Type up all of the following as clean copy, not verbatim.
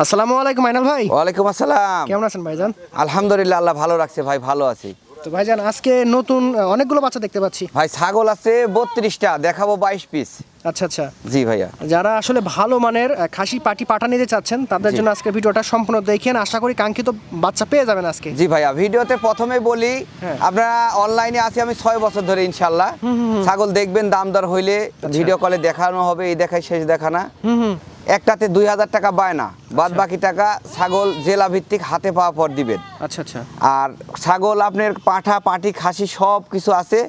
আসসালামু আলাইকুম আইনাল ভাই। ওয়ালাইকুম আসসালাম। কেমন আছেন ভাইজান? আলহামদুলিল্লাহ, আল্লাহ ভালো রাখছে ভাই, ভালো আছি। তো ভাইজান আজকে নতুন অনেকগুলো বাচ্চা দেখতে পাচ্ছি। ভাই ছাগল আছে 32টা, দেখাবো 22 পিস। আচ্ছা আচ্ছা, জি ভাইয়া। যারা আসলে ভালো মানের খাসি পাটি পাঠা নিতে চাচ্ছেন তাদের জি। জন্য আজকে ভিডিওটা সম্পূর্ণ দেখেন, আশা করি কাঙ্ক্ষিত বাচ্চা পেয়ে যাবেন আজকে। জি ভাইয়া, ভিডিওতে প্রথমে বলি হ্যাঁ। আপনারা অনলাইনে আছি আমি 6 বছর ধরে ইনশাআল্লাহ। ছাগল দেখবেন, দাম দর হইলে ভিডিও কলে দেখানো হবে, এই দেখাই শেষ দেখা না। একটাতে 2000 টাকা বায়না, বাদ বাকি টাকা ছাগল জেলা ভিত্তিক হাতে পাওয়া পর দিবেন। আচ্ছা আচ্ছা, আর ছাগল আপনার পাঠা পাটি খাসি সব কিছু আছে।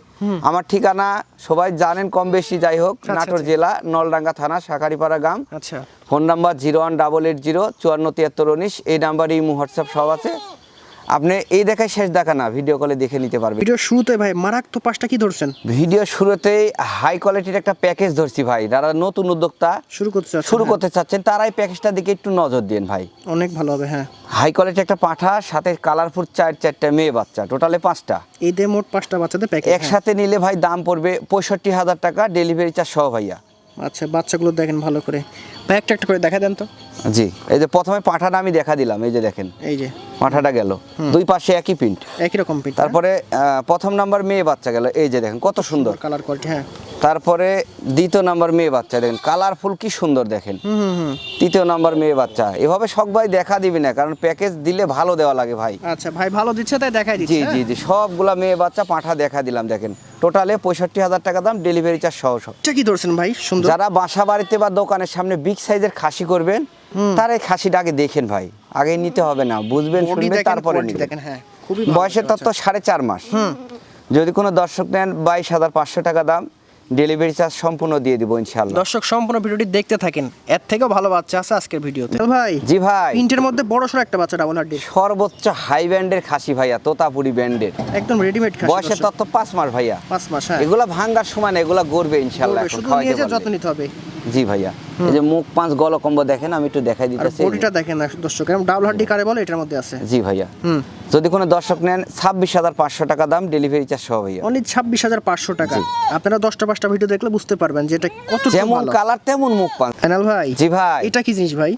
আমার ঠিকানা সবাই জানেন কম বেশি, যাই হোক নাটোর জেলা নলডাঙ্গা থানা শাকারিপাড়া গ্রাম। আচ্ছা ফোন নাম্বার 01880544319, এই নাম্বারে ইমো হোয়াটসঅ্যাপ সব আছে। আপনি এই দেখায় শেষ দেখা না, ভিডিও কলে দেখে নিতে পারবেন। ভিডিও শুরুতে ভাই মারাত্মক পাঁচটা কি ধরছেন? ভিডিও শুরুতেই হাই কোয়ালিটির একটা প্যাকেজ ধরছি ভাই, যারা নতুন উদ্যোক্তা শুরু করতে চাচ্ছেন তারাই প্যাকেজটার দিকে একটু নজর দিন ভাই, অনেক ভালো হবে। হ্যাঁ, হাই কোয়ালিটি একটা পাঠা, সাথে কালারফুল চারটা মেয়ে বাচ্চা, টোটালে 5টা। এই দিয়ে মোট 5টা বাচ্চাদের প্যাকেজ একসাথে নিলে ভাই দাম পড়বে 65,000 টাকা, ডেলিভারি চার্জ সহ ভাইয়া। আচ্ছা, বাচ্চাগুলো দেখেন ভালো করে ভাই, একটা একটা করে দেখা দেন তো। জি, এই যে প্রথমে পাঠাটা আমি দেখা দিলাম, এই যে দেখেন এই যে পাঠাটা গেল, দুই পাশে একই প্রিন্ট, একই রকম প্রিন্ট। তারপরে প্রথম নাম্বার মেয়ে বাচ্চা গেল, এই যে দেখেন কত সুন্দর কালার কোয়ালিটি। হ্যাঁ, তারপরে দ্বিতীয় নাম্বার মেয়ে বাচ্চা দেখেন কালারফুল কি সুন্দর দেখেন। তৃতীয় নাম্বার মেয়ে বাচ্চা, এভাবে সব ভাই দেখা দিবি না, কারণ প্যাকেজ দিলে ভালো দেওয়া লাগে ভাই। আচ্ছা ভাই, ভালো দিচ্ছে তাই দেখাই জি দিচ্ছি। জি জি, সবগুলা মেয়ে বাচ্চা পাঠা দেখা দিলাম, দেখেন টোটালে 65,000 টাকা দাম, ডেলিভারি চার্জ সহ সব। এটা কি ধরছেন ভাই? সুন্দর। যারা বাসা বাড়িতে বা দোকানের সামনে বিগ সাইজের খাসি করবেন তারা এই খাসিটা আগে দেখেন ভাই, আগে নিতে হবে না, বুঝবেন শুনবেন তারপরে নিবেন। দেখেন, হ্যাঁ খুবই বয়সের তত্ত্ব 4.5 মাস। যদি কোনো দর্শক নেন 22,500 টাকা দাম, ডেলিভারি চার্জ সম্পূর্ণ দিয়ে দিব ইনশাআল্লাহ। দর্শক সম্পূর্ণ ভিডিওটি দেখতে থাকেন, এর থেকেও ভালো বাচ্চা আছে আজকের ভিডিওতে। ভাই জি ভাই, প্রিন্টের মধ্যে বড় সড়ো একটা বাচ্চা ডাবল হাড্ডি, সর্বোচ্চ হাই ব্যান্ডের খাসি ভাইয়া, তোতাপুরি ব্যান্ডের, একদম রেডিমেড খাসি। বয়সের তত্ত্ব 5 মাস ভাইয়া। 5 মাস। হ্যাঁ, এগুলা ভাঙ্গার সময় না, এগুলা গড়বে ইনশাআল্লাহ, এখন শুধু খাওয়াইতে নিয়ে যে পারলে। যত্ন নিতে হবে। জি ভাইয়া, এই যে মুখ পাঁচ গলকম্ব দেখেন, আমি একটু দেখাই আর দিতেছি। বডিটা দেখেন না দর্শক, এরকম ডাবল হাড্ডি কারে বলে এটার মধ্যে আছে। জি ভাইয়া, যদি কোনো দর্শক নেন 26,500 টাকা দাম, ডেলিভারি চার্জ সহ ভাইয়া। অনলি 26,500 টাকা। আপনারা 10টা 5টা ভিডিও দেখলে বুঝতে পারবেন যে এটা কত যেমন ভালো। কালার তেমন মুখ পান। আনাল ভাই, জি ভাই। এটা কি জিনিস ভাই?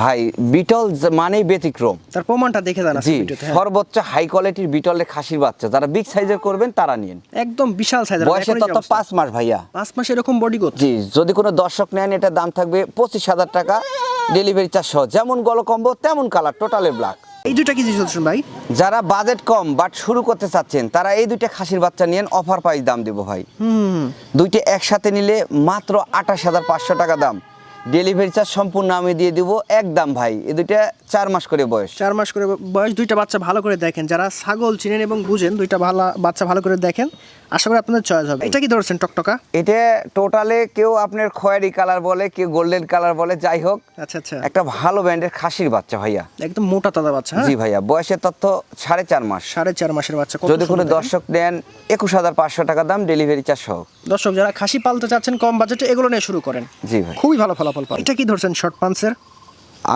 ভাই বিটল মানেই ব্যতিক্রম। তার প্রমাণটা দেখে জানা জি, ভিডিওতে। সর্বোচ্চ হাই কোয়ালিটির বিটলের খাসির বাচ্চা, যারা বিগ সাইজের করবেন তারা নিন। একদম বিশাল সাইজের। বয়সের তত 5 মাস ভাইয়া। 5 মাস এরকম বডি গত। জি, যদি কোনো দর্শক নেন এটা দাম থাকবে 25,000 টাকা, ডেলিভারি চার্জ সহ। যেমন গলকম্বো তেমন কালার, টোটালে ব্ল্যাক। এই দুইটা কি জিনিস হচ্ছে ভাই? যারা বাজেট কম বাট শুরু করতে চাচ্ছেন তারা এই দুইটা খাসির বাচ্চা নিয়েন, অফার প্রাইস দাম দেবো ভাই। দুইটা একসাথে নিলে মাত্র 28,500 টাকা দাম, ডেলিভারি চার্জ সম্পূর্ণ আমি দিয়ে দিব একদম ভাই। এই দুইটা 4 মাস করে বয়স। 4 মাস করে বয়স। দুইটা বাচ্চা ভালো করে দেখেন, যারা ছাগল চিনেন এবং বুঝেন, দুইটা ভালো বাচ্চা ভালো করে দেখেন, আশা করি আপনাদের চয়েস হবে। এটা কি ধরছেন টকটকা? এটা টোটালে কেউ আপনার খয়েরি কালার বলে, কেউ গোল্ডেন কালার বলে, যাই হোক আচ্ছা আচ্ছা, একটা ভালো ব্র্যান্ডের খাসির বাচ্চা ভাইয়া। একদম মোটা তাজা বাচ্চা। জি ভাইয়া, বয়সের তথ্য 4.5 মাস। 4.5 মাসের বাচ্চা। যদি কোনো দর্শক নেন 21,500 টাকা দাম, ডেলিভারি চার্জ সহ। দর্শক যারা খাসি পালতে চাচ্ছেন কম বাজেটে, এগুলো নিয়ে শুরু করেন। জি ভাই, খুবই ভালো ফলাফল পাবেন। এটা কি ধরছেন শর্ট পান্সের?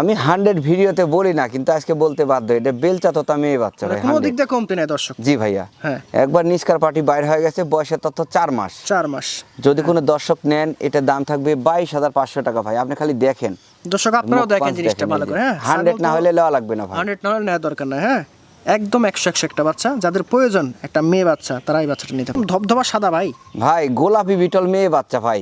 আমি 100 ভিডিওতে বলি না, কিন্তু আজকে বলতে বাধ্য, এটা বেলচা তোতা মেয়ে বাচ্চা ভাই। কোনো 100 দিক দিয়ে কমতে নেই দর্শক। জি ভাইয়া, হ্যাঁ, একবার নিষ্কার পার্টি বাইর হয়ে গেছে, বয়সের তথ্য 4 মাস। 4 মাস। যদি কোনো দর্শক নেন এটা দাম থাকবে 22,500 টাকা ভাই। আপনি খালি দেখেন দর্শক, আপনারাও দেখেন জিনিসটা ভালো করে। হ্যাঁ, 100 না হলে নেওয়া লাগবে না ভাই। 100 না হলে নেওয়ার দরকার নাই। হ্যাঁ, একদম 100 একটা বাচ্চা, যাদের প্রয়োজন একটা মেয়ে বাচ্চা, তারা এই বাচ্চাটা নিতে পারে। ধবধবা সাদা ভাই, ভাই গোলাপি বিটল মেয়ে বাচ্চা ভাই,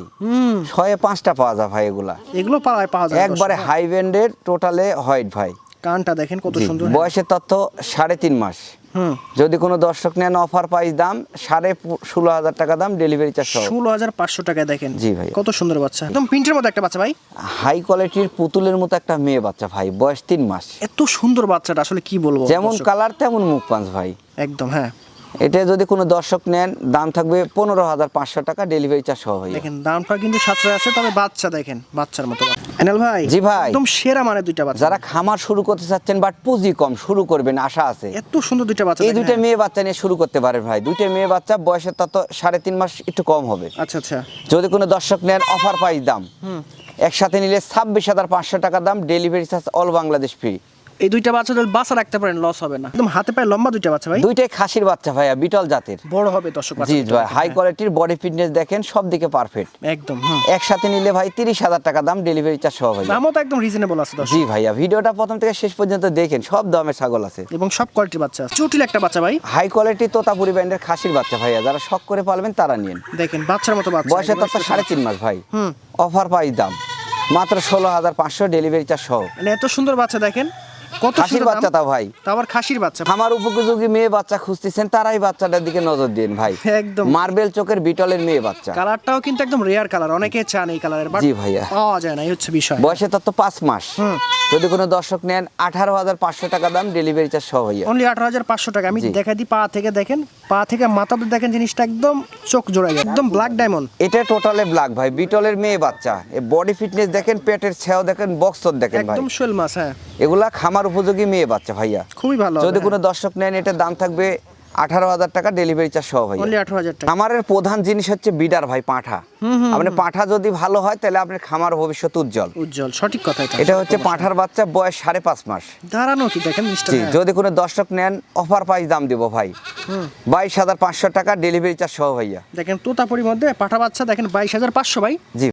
105টা পাওয়া যায় ভাই এগুলা। এগুলো পাওয়া যায় একবারে হাই ব্যান্ডের, টোটালে হোয়াইট ভাই। কানটা দেখেন কত জি, সুন্দর। বয়সের তথ্য 3.5 মাস। যদি কোনো দর্শক নেন অফার প্রাইস দাম 16,500 টাকা দাম, ডেলিভারি চার্জ সহ। 16,500 টাকায় দেখেন। জি ভাই, কত সুন্দর বাচ্চা, একদম প্রিন্টের মধ্যে একটা বাচ্চা ভাই। হাই কোয়ালিটির পুতুলের মতো একটা মেয়ে বাচ্চা ভাই, বয়স 3 মাস। এত সুন্দর বাচ্চাটা আসলে কি বলবো। যেমন দর্শক, কালার তেমন মুখ পাঁচ ভাই। একদম। হ্যাঁ, এটা যদি কোনো দর্শক নেন দাম থাকবে 15,500 টাকা, ডেলিভারি চার্জ সহ ভাই। দেখেন দামটা কিন্তু সাশ্রয় আছে, তবে বাচ্চা দেখেন বাচ্চার মতো। এনাল ভাই। জি ভাই, একদম সেরা মানে দুইটা বাচ্চা। যারা খামার শুরু করতে চাচ্ছেন বাট পুঁজি কম, শুরু করবেন আশা আছে, এত সুন্দর দুইটা বাচ্চা। এই দুইটা মেয়ে বাচ্চা নিয়ে শুরু করতে পারেন ভাই। দুইটা মেয়ে বাচ্চা, বয়সের তত 3.5 মাস, একটু কম হবে। আচ্ছা আচ্ছা, যদি কোনো দর্শক নেন অফার প্রাইস দাম, একসাথে নিলে 26,500 টাকা দাম, delivery charge all Bangladesh free. এই দুইটা বাচ্চা যদি বাচ্চা রাখতে পারেন লস হবে না, একদম হাতে পায়ে লম্বা দুইটা বাচ্চা ভাই, দুইটাই খাসির বাচ্চা ভাইয়া, বিটল জাতের। বড় হবে দর্শক জি ভাই, হাই কোয়ালিটির বডি ফিটনেস দেখেন, সব দিকে পারফেক্ট। একদম একসাথে নিলে ভাই 30,000 টাকা দাম, ডেলিভারি চার্জ সহ ভাই। দামও তো একদম রিজনেবল আছে দর্শক। জি ভাইয়া, ভিডিওটা প্রথম থেকে শেষ পর্যন্ত দেখেন, সব দামের ছাগল আছে এবং সব কোয়ালিটির বাচ্চা আছে। চটিল একটা বাচ্চা ভাই, হাই কোয়ালিটি তোতাপুরি ব্র্যান্ডের খাসির বাচ্চা ভাইয়া, যারা শখ করে পালবেন তারা নিন। দেখেন বাচ্চার মতো বাচ্চা, বয়সে তো 3.5 মাস ভাই। অফার প্রাইস দাম মাত্র 16,500, ডেলিভারি চার্জ সহ। মানে এত সুন্দর বাচ্চা দেখেন, কত খাসির সুন্দর বাচ্চা তা ভাই, তা আবার খাসির বাচ্চা। আমার উপযোগী মেয়ে বাচ্চা খুঁজতেছেন, তারাই বাচ্চাটার দিকে নজর দিন ভাই। একদম মার্বেল চোখের বিটলের মেয়ে বাচ্চা, কালারটাও কিন্তু একদম রেয়ার কালার, অনেকে চান এই কালারের, বাট জি ভাইয়া, পাওয়া যায় না, এই হচ্ছে বিষয়। বয়সে তত 5 মাস। যদি কোনো দর্শক নেন 18,500 টাকা দাম, ডেলিভারি চার্জ সহ ভাইয়া। অনলি 18,500 টাকা। আমি জি। দেখাই দিই, পা থেকে দেখেন, পা থেকে মাথাতে দেখেন, জিনিসটা একদম চোখ জোড়ায় যায়, একদম ব্ল্যাক ডায়মন্ড। এটা টোটালে ব্ল্যাক ভাই, বিটলের মেয়ে বাচ্চা। এই বডি ফিটনেস দেখেন, পেটের ছেও দেখেন, বক্সর দেখেন ভাই, একদম শোল মাছ। হ্যাঁ, এগুলা খামার উপযোগী মেয়ে বাচ্চা ভাইয়া। খুবই ভালো যদি কোনো দর্শক নেন, এটার দাম থাকবে 18,000 টাকা, ডেলিভারি চার্জ সহ ভাইয়া। অনলি 18,000 টাকা। খামারের প্রধান জিনিস হচ্ছে বিডার ভাই, পাঁঠা। আপনি পাঁঠা যদি ভালো হয়, তাহলে আপনার খামার ভবিষ্যৎ উজ্জ্বল। উজ্জ্বল, সঠিক কথা এটা। এটা হচ্ছে পাঁঠার বাচ্চা, বয়স 5.5 মাস। দাঁড়ানো কি দেখেন জিনিসটা। জি, হ্যাঁ। যদি কোনো দর্শক নেন, অফার প্রাইস দাম দিব ভাই 22,500 টাকা, ডেলিভারি চার্জ সহ ভাইয়া। দেখেন তোতাপুরির মধ্যে পাঠা বাচ্চা দেখেন 22,500 ভাই। জি।